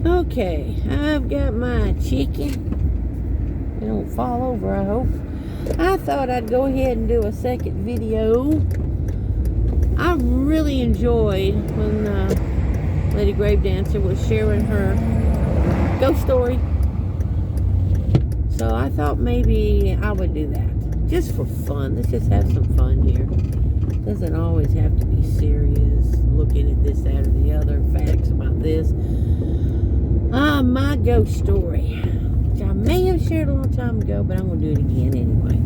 Okay, I've got my chicken. It don't fall over, I hope. I thought I'd go ahead and do a second video. I really enjoyed when Lady Gravedancer was sharing her ghost story. So I thought maybe I would do that. Just for fun. Let's just have some fun here. Doesn't always have to be serious. Looking at this, that, or the other. Facts about this. My ghost story. Which I may have shared a long time ago, but I'm going to do it again anyway.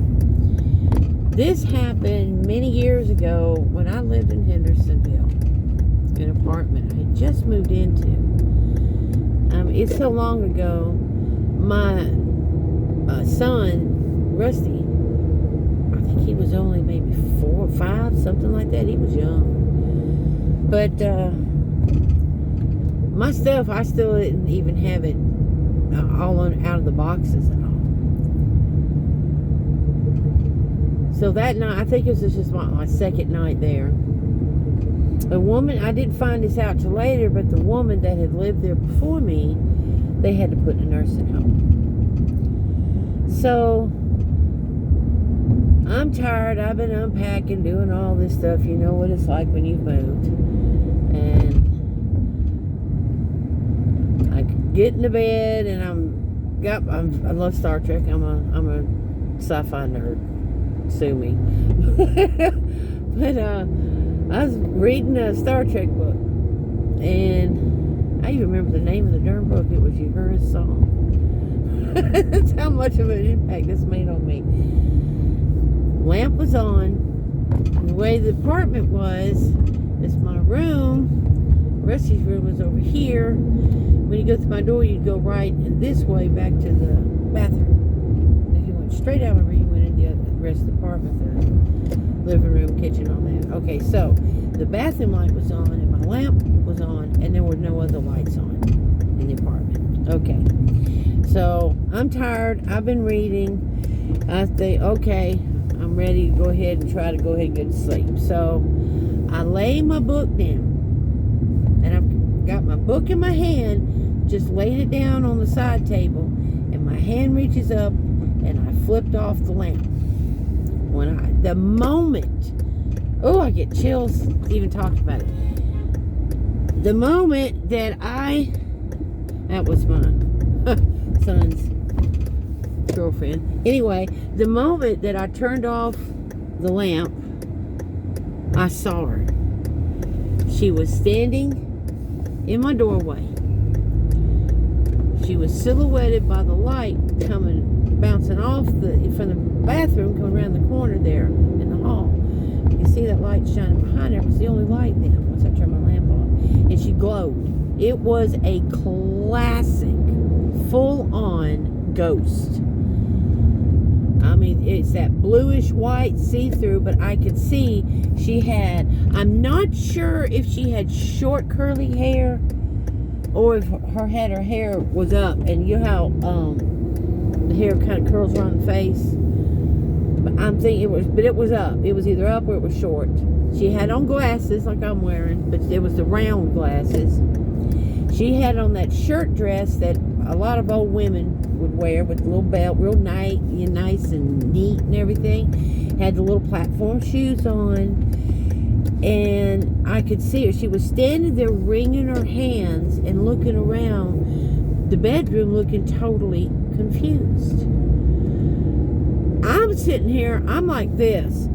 This happened many years ago when I lived in Hendersonville. An apartment I had just moved into. It's so long ago. My son, Rusty, I think he was only maybe 4 or 5, something like that. He was young. But my stuff, I still didn't even have it out of the boxes and all. So that night, I think it was just my second night there. The woman, I didn't find this out till later, but the woman that had lived there before me, they had to put in a nursing home. So, I'm tired. I've been unpacking, doing all this stuff. You know what it's like when you've moved. And I get into bed, and I love Star Trek. I'm a sci-fi nerd. Sue me. But I was reading a Star Trek book, and I even remember the name of the darn book. It was Uhura's Song. That's how much of an impact this made on me. Lamp was on. The way the apartment was, it's my room. Rusty's room was over here. When you go through my door, you'd go right and this way back to the bathroom. If you went straight out where you went in the rest of the apartment, the living room, kitchen, all that. Okay, so the bathroom light was on and my lamp was on, and there were no other lights on in the apartment. Okay. So, I'm tired. I've been reading. I think, okay, I'm ready to go ahead and try to go ahead and get to sleep. So, I lay my book down. And I've got my book in my hand, just laid it down on the side table. And my hand reaches up, and I flipped off the lamp. The moment, I get chills even talking about it. The moment that that was my son's girlfriend. Anyway, the moment that I turned off the lamp, I saw her. She was standing in my doorway. She was silhouetted by the light bouncing off from the bathroom, coming around the corner there in the hall. You can see that light shining behind her. It was the only light then once I turned my lamp on. And she glowed. It was a classic full-on ghost. I mean, it's that bluish white see-through, but I could see I'm not sure if she had short curly hair or if her hair was up, and you know how the hair kind of curls around the face. But I'm thinking it was up. It was either up or it was short. She had on glasses like I'm wearing, but it was the round glasses. She had on that shirt dress that a lot of old women would wear with a little belt, real nice and neat and everything. Had the little platform shoes on. And I could see her. She was standing there wringing her hands and looking around the bedroom looking totally confused. I'm sitting here, I'm like this,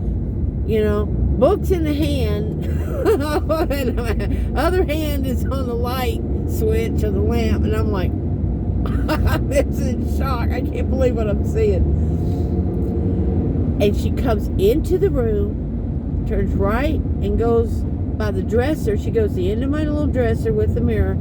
books in the hand, other hand is on the light switch of the lamp, and I'm like, it's in shock. I can't believe what I'm seeing. And she comes into the room, turns right, and goes by the dresser. She goes to the end of my little dresser with the mirror.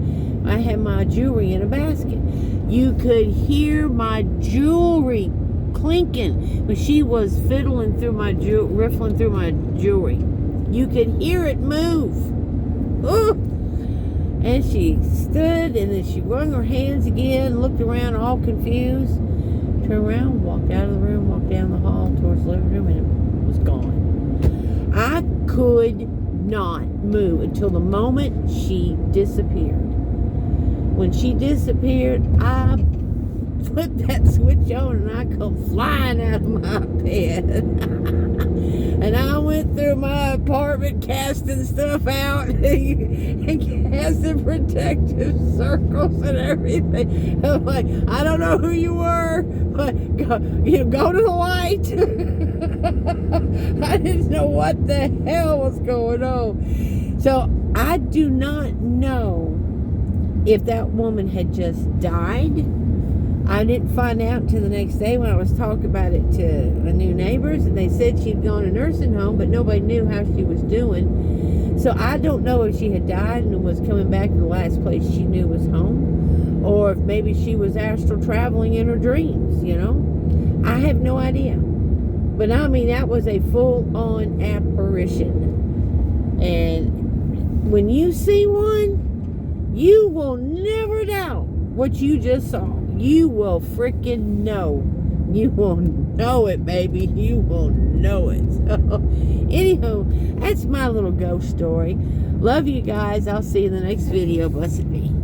I had my jewelry in a basket. You could hear my jewelry clinking when she was riffling through my jewelry. You could hear it move. Ooh. And she stood, and then she wrung her hands again, looked around all confused, turned around, walked out of the room, walked down the hall towards the living room, and it was gone. I could not move until the moment she disappeared. when she disappeared, I put that switch on and I come flying out of my bed. And I went through my apartment casting stuff out and casting protective circles and everything. I'm like, I don't know who you were, but go to the light. I didn't know what the hell was going on. So I do not know if that woman had just died. I didn't find out until the next day when I was talking about it to my new neighbors, and they said she'd gone to a nursing home, but nobody knew how she was doing. So I don't know if she had died and was coming back to the last place she knew was home, or if maybe she was astral traveling in her dreams, you know. I have no idea. But I mean, that was a full-on apparition. And when you see one, you will never doubt what you just saw. You will freaking know. You will know it, baby. You will know it. So, anywho, that's my little ghost story. Love you guys. I'll see you in the next video. Blessed be.